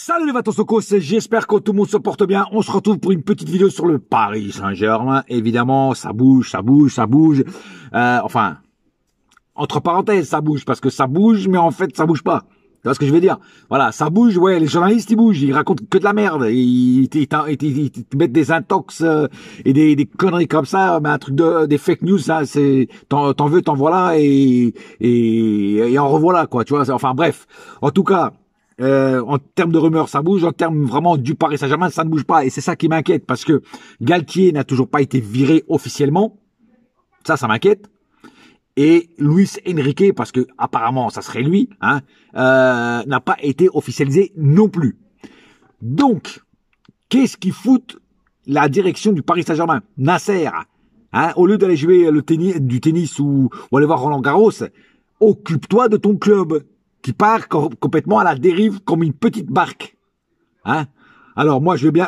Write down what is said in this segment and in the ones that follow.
Salut les Vatosokos, j'espère que tout le monde se porte bien. On se retrouve pour une petite vidéo sur le Paris Saint-Germain. Évidemment, ça bouge. Enfin, entre parenthèses, ça bouge, parce que ça bouge, mais en fait, ça bouge pas. Tu vois ce que je veux dire? Voilà, ça bouge, ouais, les journalistes, ils bougent, ils racontent que de la merde. Ils te mettent des intox et des conneries comme ça, mais un truc des fake news, ça, c'est, t'en veux, t'en voilà, et en revoilà, quoi, tu vois. Enfin, bref. En tout cas, en termes de rumeurs, ça bouge. En termes vraiment du Paris Saint-Germain, ça ne bouge pas. Et c'est ça qui m'inquiète, parce que Galtier n'a toujours pas été viré officiellement. Ça m'inquiète. Et Luis Enrique, parce que apparemment ça serait lui, n'a pas été officialisé non plus. Donc, qu'est-ce qui fout la direction du Paris Saint-Germain? Nasser, au lieu d'aller jouer du tennis ou aller voir Roland Garros, occupe-toi de ton club qui part complètement à la dérive comme une petite barque. Alors moi je veux bien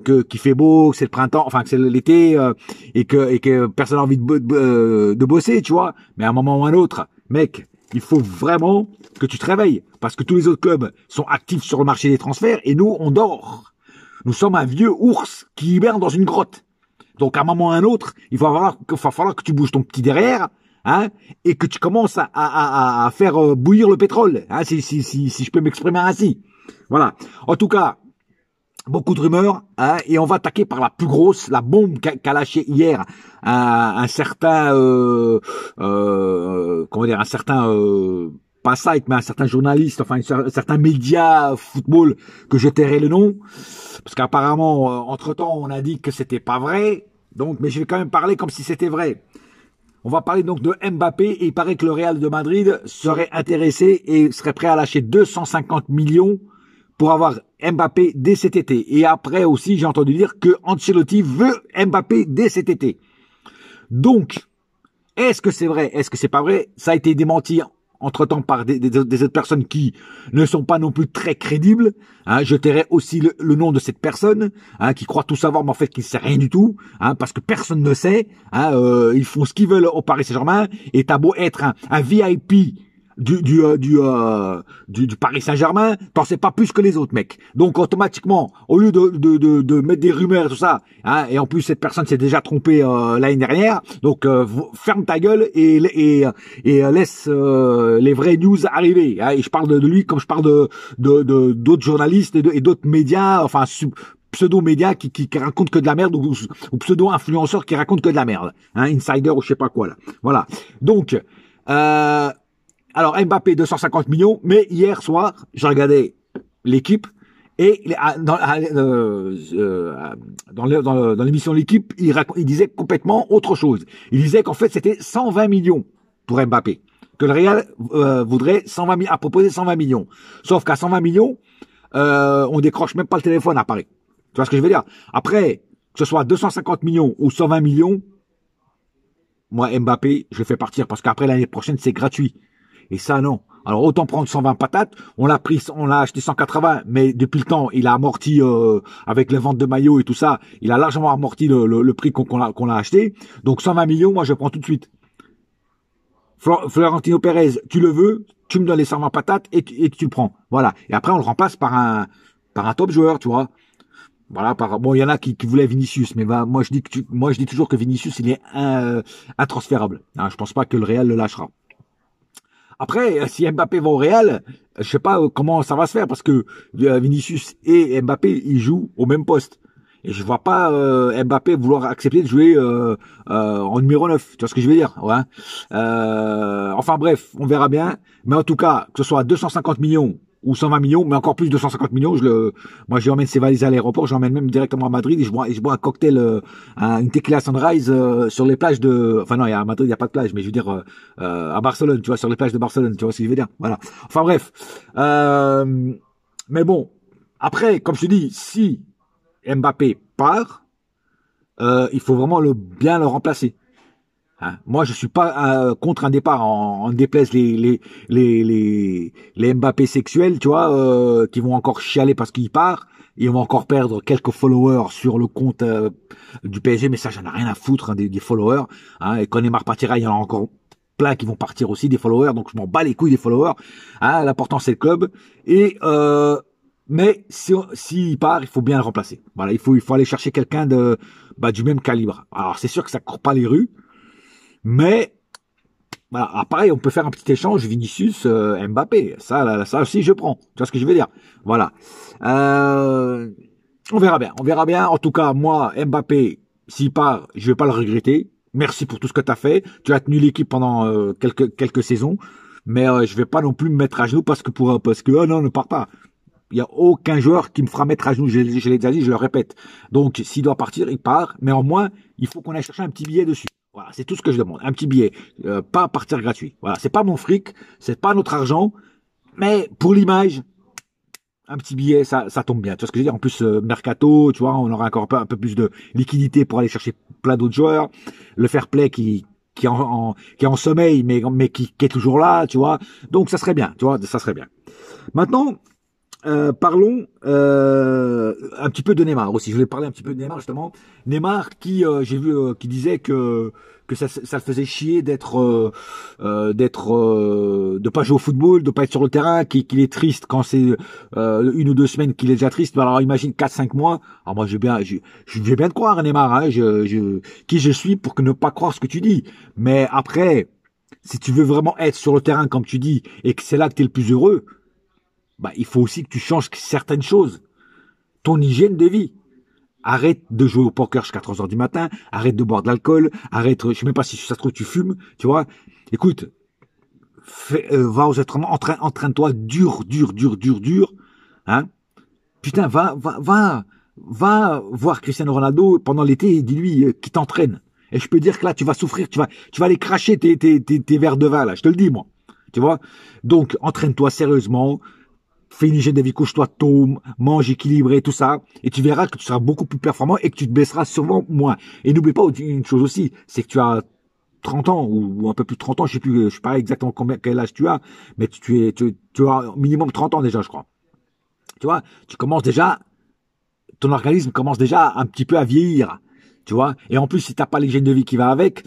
qu'il fait beau, que c'est le printemps, enfin que c'est l'été, et que personne n'a envie de bosser, tu vois. Mais à un moment ou à un autre, mec, il faut vraiment que tu te réveilles, parce que tous les autres clubs sont actifs sur le marché des transferts et nous on dort. Nous sommes un vieux ours qui hiberne dans une grotte. Donc à un moment ou à un autre, il va falloir que tu bouges ton petit derrière, et que tu commences à faire bouillir le pétrole, si je peux m'exprimer ainsi. Voilà. En tout cas, beaucoup de rumeurs, et on va attaquer par la plus grosse, la bombe qu'a lâché hier un certain, pas site, mais un certain journaliste, enfin un certain média football que je tairai le nom, parce qu'apparemment, entre-temps, on a dit que c'était pas vrai. Donc, mais je vais quand même parler comme si c'était vrai. On va parler donc de Mbappé, et il paraît que le Real de Madrid serait intéressé et serait prêt à lâcher 250 millions pour avoir Mbappé dès cet été. Et après aussi, j'ai entendu dire que Ancelotti veut Mbappé dès cet été. Donc, est-ce que c'est vrai? Est-ce que c'est pas vrai? Ça a été démenti entre-temps par des autres personnes qui ne sont pas non plus très crédibles. Je tairai aussi le nom de cette personne, qui croit tout savoir, mais en fait qui ne sait rien du tout, parce que personne ne sait. Ils font ce qu'ils veulent au Paris Saint-Germain, et t'as beau être un VIP du Paris Saint-Germain, t'en sais pas plus que les autres, mecs. Donc automatiquement, au lieu de mettre des rumeurs et tout ça, et en plus cette personne s'est déjà trompée l'année dernière, donc ferme ta gueule et laisse les vraies news arriver. Et je parle de lui comme je parle de d'autres journalistes et d'autres médias, enfin pseudo-médias qui racontent que de la merde, ou pseudo-influenceurs qui racontent que de la merde, insider ou je sais pas quoi là. Voilà. Donc alors Mbappé 250 millions, mais hier soir, j'ai regardé l'équipe, et dans l'émission L'équipe, il disait complètement autre chose. Il disait qu'en fait c'était 120 millions pour Mbappé, que le Real voudrait 120 millions, a proposé 120 millions. Sauf qu'à 120 millions, on décroche même pas le téléphone à Paris. Tu vois ce que je veux dire? Après, que ce soit 250 millions ou 120 millions, moi Mbappé, je le fais partir, parce qu'après l'année prochaine c'est gratuit. Et ça, non. Alors, autant prendre 120 patates. On l'a acheté 180, mais depuis le temps, il a amorti, avec les ventes de maillots et tout ça, il a largement amorti le prix qu'on l'a acheté. Donc, 120 millions, moi, je prends tout de suite. Florentino Pérez, tu le veux, tu me donnes les 120 patates et tu le prends. Voilà. Et après, on le remplace par un top joueur, tu vois. Voilà, bon, il y en a qui voulaient Vinicius, mais moi, je dis toujours que Vinicius, il est intransférable. Je pense pas que le Real le lâchera. Après, si Mbappé va au Real, je sais pas comment ça va se faire, parce que Vinicius et Mbappé, ils jouent au même poste. Et je vois pas Mbappé vouloir accepter de jouer en numéro 9. Tu vois ce que je veux dire? Enfin bref, on verra bien. Mais en tout cas, que ce soit 250 millions ou 120 millions, mais encore plus 250 millions, moi je emmène ses valises à l'aéroport, j'emmène même directement à Madrid, et je bois un cocktail, une tequila sunrise sur les plages enfin non, à Madrid il y a pas de plage, mais je veux dire à Barcelone, tu vois, sur les plages de Barcelone, tu vois ce que je veux dire? Voilà. Enfin bref, mais bon, après, comme je te dis, si Mbappé part, il faut vraiment bien le remplacer. Moi, je suis pas contre un départ, en déplaise les Mbappé sexuels, tu vois, qui vont encore chialer parce qu'il part. Ils vont encore perdre quelques followers sur le compte du PSG, mais ça, j'en ai rien à foutre, des followers. Et quand Neymar partira, il y en a encore plein qui vont partir aussi, des followers, donc je m'en bats les couilles des followers. Hein, l'important c'est le club. Et mais s'il part, il faut bien le remplacer. Voilà, il faut aller chercher quelqu'un de du même calibre. Alors c'est sûr que ça court pas les rues, mais voilà, pareil, on peut faire un petit échange Vinicius Mbappé. Ça aussi je prends. Tu vois ce que je veux dire? Voilà. On verra bien. On verra bien. En tout cas, moi, Mbappé, s'il part, je vais pas le regretter. Merci pour tout ce que tu as fait. Tu as tenu l'équipe pendant quelques saisons, mais je vais pas non plus me mettre à genoux parce que oh non, ne part pas. Il y a aucun joueur qui me fera mettre à genoux. Je l'ai déjà dit, je le répète. Donc, s'il doit partir, il part. Mais au moins, il faut qu'on aille chercher un petit billet dessus. Voilà, c'est tout ce que je demande. Un petit billet, pas partir gratuit. Voilà, c'est pas mon fric, c'est pas notre argent, mais pour l'image, un petit billet, ça tombe bien. Tu vois ce que je veux dire? En plus, mercato, tu vois, on aura encore un peu plus de liquidité pour aller chercher plein d'autres joueurs. Le fair play qui est en sommeil, mais qui est toujours là, tu vois. Donc, ça serait bien, tu vois, ça serait bien. Maintenant, parlons un petit peu de Neymar aussi. Je voulais parler un petit peu de Neymar justement. Neymar qui, j'ai vu, qui disait que ça le faisait chier de pas jouer au football, de pas être sur le terrain, qu'il est triste quand c'est 1 ou 2 semaines qu'il est déjà triste. Alors imagine 4-5 mois. Alors moi je vais bien te croire Neymar. Hein, qui je suis pour ne pas croire ce que tu dis. Mais après, si tu veux vraiment être sur le terrain comme tu dis et que c'est là que tu es le plus heureux, il faut aussi que tu changes certaines choses. Ton hygiène de vie. Arrête de jouer au poker jusqu'à 3 heures du matin. Arrête de boire de l'alcool. Arrête, je sais même pas si ça se trouve tu fumes. Tu vois. Écoute, va aux entraînements, entraîne-toi dur. Hein. Putain, va voir Cristiano Ronaldo pendant l'été et dis-lui qu'il t'entraîne. Et je peux dire que là, tu vas souffrir. Tu vas aller cracher tes verres de vin, là. Je te le dis, moi. Tu vois. Donc, entraîne-toi sérieusement. Fais une hygiène de vie, couche-toi tôt, mange équilibré, tout ça, et tu verras que tu seras beaucoup plus performant et que tu te baisseras sûrement moins. Et n'oublie pas une chose aussi, c'est que tu as 30 ans, ou un peu plus de 30 ans, je sais pas exactement quel âge tu as, mais tu as minimum 30 ans déjà, je crois. Tu vois, ton organisme commence déjà un petit peu à vieillir, tu vois, et en plus, si t'as pas l'hygiène de vie qui va avec,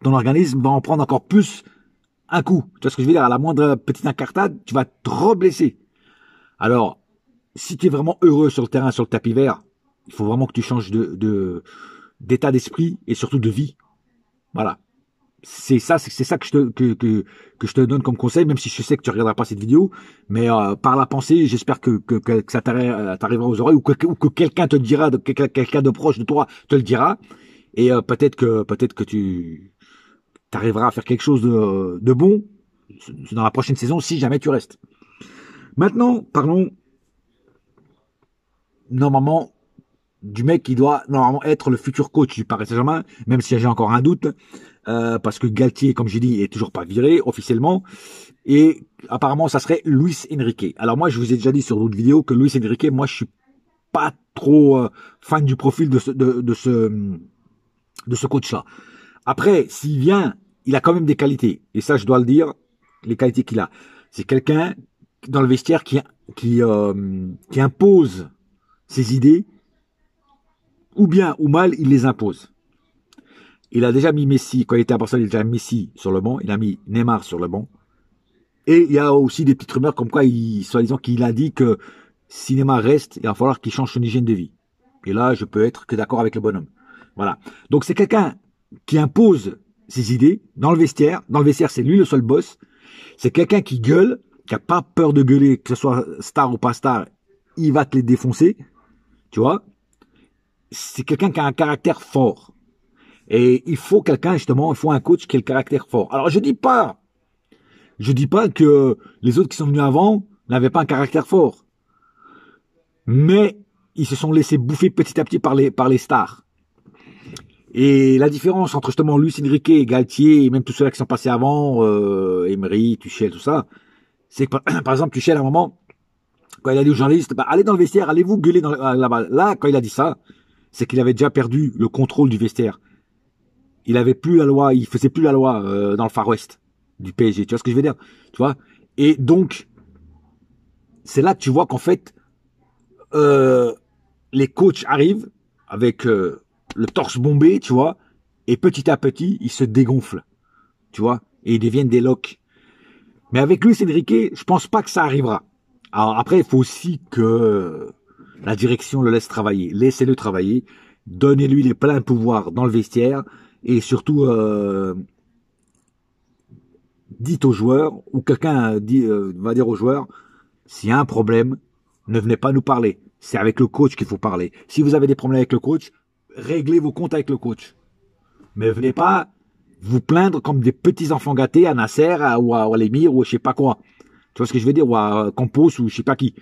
ton organisme va en prendre encore plus un coup. Tu vois ce que je veux dire? À la moindre petite incartade, tu vas te reblesser. Alors, si tu es vraiment heureux sur le terrain, sur le tapis vert, il faut vraiment que tu changes d'état d'esprit et surtout de vie. Voilà. C'est ça que je te donne comme conseil, même si je sais que tu regarderas pas cette vidéo, mais par la pensée, j'espère que ça t'arrivera aux oreilles ou que quelqu'un te dira, quelqu'un de proche de toi te le dira, et peut-être que tu arriveras à faire quelque chose de bon dans la prochaine saison si jamais tu restes. Maintenant, parlons normalement du mec qui doit normalement être le futur coach du Paris Saint-Germain, même si j'ai encore un doute, parce que Galtier, comme j'ai dit, est toujours pas viré officiellement, et apparemment ça serait Luis Enrique. Alors moi, je vous ai déjà dit sur d'autres vidéos que Luis Enrique, moi je suis pas trop fan du profil de ce coach-là. Après, s'il vient, il a quand même des qualités, et ça je dois le dire, les qualités qu'il a. C'est quelqu'un dans le vestiaire qui impose ses idées, ou bien ou mal, il les impose. Il a déjà mis Messi, quand il était à Barcelone, il a déjà mis Messi sur le banc, il a mis Neymar sur le banc. Et il y a aussi des petites rumeurs comme quoi, soi-disant qu'il a dit que si Neymar reste, il va falloir qu'il change son hygiène de vie. Et là, je peux être que d'accord avec le bonhomme. Voilà. Donc c'est quelqu'un qui impose ses idées dans le vestiaire. Dans le vestiaire, c'est lui le seul boss. C'est quelqu'un qui gueule, qui a pas peur de gueuler, que ce soit star ou pas star, il va te les défoncer. Tu vois? C'est quelqu'un qui a un caractère fort. Et il faut un coach qui ait le caractère fort. Alors je dis pas que les autres qui sont venus avant n'avaient pas un caractère fort. Mais ils se sont laissés bouffer petit à petit par les stars. Et la différence entre justement Luis Enrique et Galtier, et même tous ceux-là qui sont passés avant, Emery, Tuchel, tout ça, c'est que par exemple Tuchel à un moment, quand il a dit aux journalistes, allez dans le vestiaire, allez-vous gueuler là-bas. Là, quand il a dit ça, c'est qu'il avait déjà perdu le contrôle du vestiaire. Il avait plus la loi, il faisait plus la loi dans le Far West du PSG. Tu vois ce que je veux dire? Tu vois? Et donc, c'est là que tu vois qu'en fait, les coachs arrivent avec le torse bombé, tu vois, et petit à petit, ils se dégonflent. tu vois, et ils deviennent des locks. Mais avec Luis Enrique, je pense pas que ça arrivera. Alors après, il faut aussi que la direction le laisse travailler. Laissez-le travailler. Donnez-lui les pleins pouvoirs dans le vestiaire. Et surtout, dites aux joueurs, ou quelqu'un va dire aux joueurs, s'il y a un problème, ne venez pas nous parler. C'est avec le coach qu'il faut parler. Si vous avez des problèmes avec le coach, réglez vos comptes avec le coach. Mais venez pas vous plaindre comme des petits enfants gâtés à Nasser ou à l'émir ou je sais pas quoi. Tu vois ce que je veux dire? Ou à Campos ou je sais pas qui.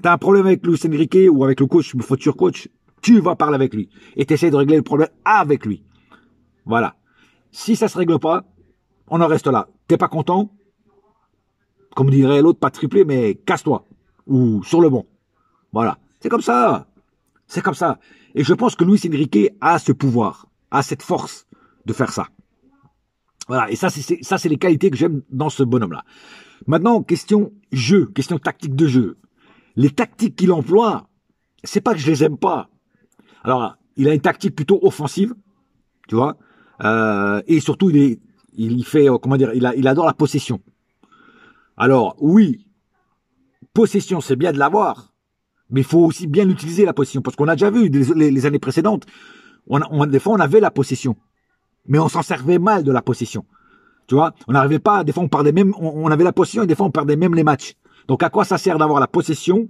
T'as un problème avec Luis Enrique ou avec le coach, le futur coach, tu vas parler avec lui. Et t'essaies de régler le problème avec lui. Voilà. Si ça se règle pas, on en reste là. T'es pas content? Comme dirait l'autre, pas triplé, mais casse-toi. Ou sur le banc. Voilà. C'est comme ça. C'est comme ça. Et je pense que Luis Enrique a ce pouvoir, a cette force de faire ça. Voilà. Et ça, c'est les qualités que j'aime dans ce bonhomme-là. Maintenant, question jeu, question tactique de jeu. Les tactiques qu'il emploie, c'est pas que je les aime pas. Alors, il a une tactique plutôt offensive, tu vois, et surtout il fait, comment dire, il adore la possession. Alors oui, possession, c'est bien de l'avoir, mais il faut aussi bien l'utiliser la possession, parce qu'on a déjà vu les années précédentes, des fois on avait la possession, mais on s'en servait mal de la possession. Tu vois, on n'arrivait pas, des fois on perdait même, on avait la possession et des fois on perdait même les matchs. Donc à quoi ça sert d'avoir la possession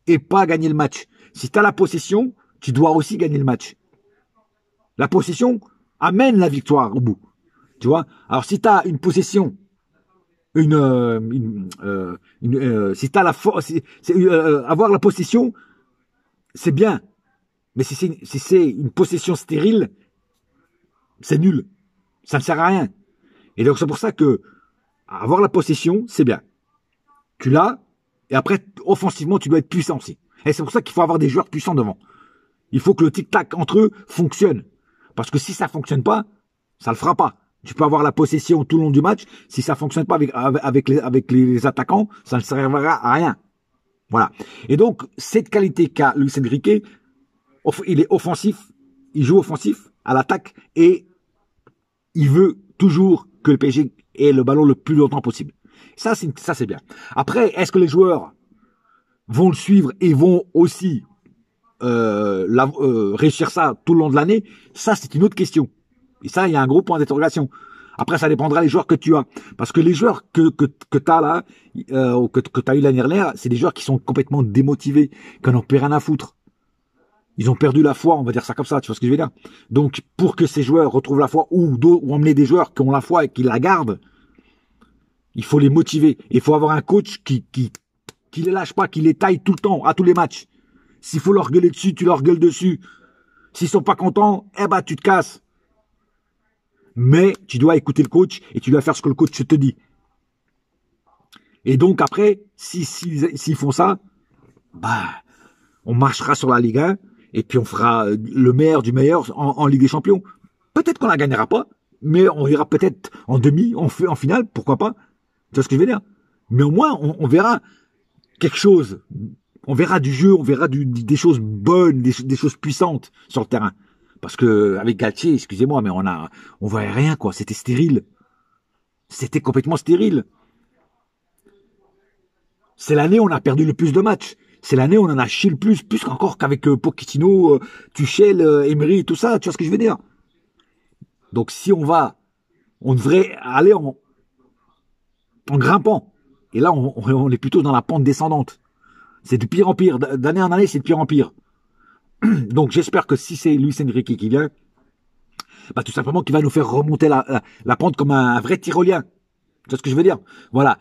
et pas gagner le match? Si tu as la possession, tu dois aussi gagner le match. La possession amène la victoire au bout. Tu vois? Alors si tu as une possession, si tu as la force, avoir la possession, c'est bien. Mais si c'est une possession stérile, c'est nul. Ça ne sert à rien. Et donc c'est pour ça que avoir la possession, c'est bien. Tu l'as, et après, offensivement, tu dois être puissant aussi. Et c'est pour ça qu'il faut avoir des joueurs puissants devant. Il faut que le tic-tac entre eux fonctionne. Parce que si ça fonctionne pas, ça le fera pas. Tu peux avoir la possession tout le long du match. Si ça fonctionne pas avec les attaquants, ça ne servira à rien. Voilà. Et donc, cette qualité qu'a Luis Enrique, il est offensif, il joue offensif à l'attaque et il veut toujours que le PSG ait le ballon le plus longtemps possible. Ça, c'est bien. Après, est-ce que les joueurs vont le suivre et vont aussi réussir ça tout le long de l'année? Ça, c'est une autre question. Et ça, il y a un gros point d'interrogation. Après, ça dépendra des joueurs que tu as. Parce que les joueurs que tu as là, que tu as eu l'année dernière, c'est des joueurs qui sont complètement démotivés, qui n'en ont plus rien à foutre. Ils ont perdu la foi, on va dire ça comme ça, tu vois ce que je veux dire? Donc, pour que ces joueurs retrouvent la foi, ou emmener des joueurs qui ont la foi et qui la gardent, il faut les motiver. Il faut avoir un coach qui les lâche pas, qui les taille tout le temps, à tous les matchs. S'il faut leur gueuler dessus, tu leur gueules dessus. S'ils sont pas contents, eh ben, tu te casses. Mais tu dois écouter le coach et tu dois faire ce que le coach te dit. Et donc après, s'ils font ça, bah, on marchera sur la Ligue 1 et puis on fera le meilleur du meilleur en Ligue des Champions. Peut-être qu'on la gagnera pas, mais on ira peut-être en demi, en finale, pourquoi pas. Tu vois ce que je veux dire? Mais au moins, on verra quelque chose. On verra du jeu, on verra des choses bonnes, des choses puissantes sur le terrain. Parce que avec Galtier, excusez-moi, mais on voyait rien, quoi. C'était stérile. C'était complètement stérile. C'est l'année où on a perdu le plus de matchs. C'est l'année où on en a chié le plus encore qu'avec Pochettino, Tuchel, Emery, tout ça. Tu vois ce que je veux dire? Donc si on devrait aller en grimpant. Et là, on est plutôt dans la pente descendante. C'est de pire en pire. D'année en année, c'est de pire en pire. Donc j'espère que si c'est Luis Enrique qui vient, bah tout simplement qu'il va nous faire remonter la pente comme un vrai tyrolien. Tu vois ce que je veux dire? Voilà.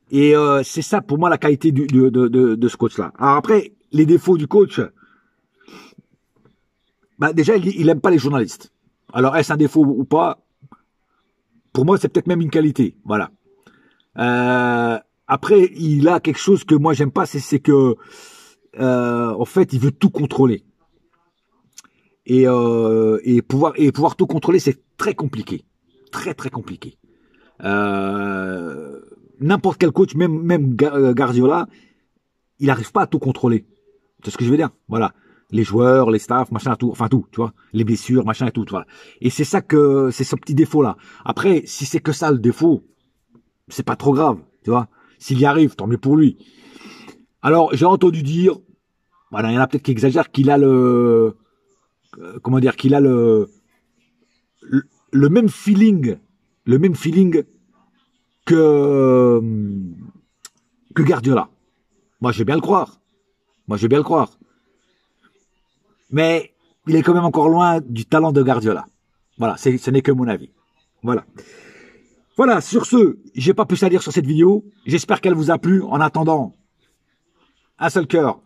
Et c'est ça pour moi la qualité de ce coach-là. Alors après, les défauts du coach, bah déjà il aime pas les journalistes. Alors est-ce un défaut ou pas? Pour moi, c'est peut-être même une qualité. Voilà. Après, il a quelque chose que moi j'aime pas, c'est que en fait, il veut tout contrôler. Et pouvoir tout contrôler, c'est très compliqué. Très, très compliqué. N'importe quel coach, même Guardiola, il n'arrive pas à tout contrôler. C'est ce que je veux dire. Voilà. Les joueurs, les staffs, machin, tout, enfin tout, tu vois, les blessures, machin et tout, voilà. Et c'est ça que, c'est ce petit défaut-là. Après, si c'est que ça le défaut, c'est pas trop grave, tu vois. S'il y arrive, tant mieux pour lui. Alors, j'ai entendu dire, voilà, il y en a peut-être qui exagèrent, qu'il a comment dire, qu'il a le le même feeling que, que Guardiola. Moi, je vais bien le croire. Moi, je vais bien le croire. Mais il est quand même encore loin du talent de Guardiola. Voilà, ce n'est que mon avis. Voilà. Voilà, sur ce, j'ai pas plus à dire sur cette vidéo. J'espère qu'elle vous a plu. En attendant, un seul cœur,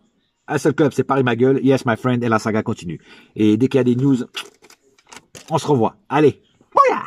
un seul club, c'est Paris ma gueule. Yes, my friend, et la saga continue. Et dès qu'il y a des news, on se revoit. Allez, bouya!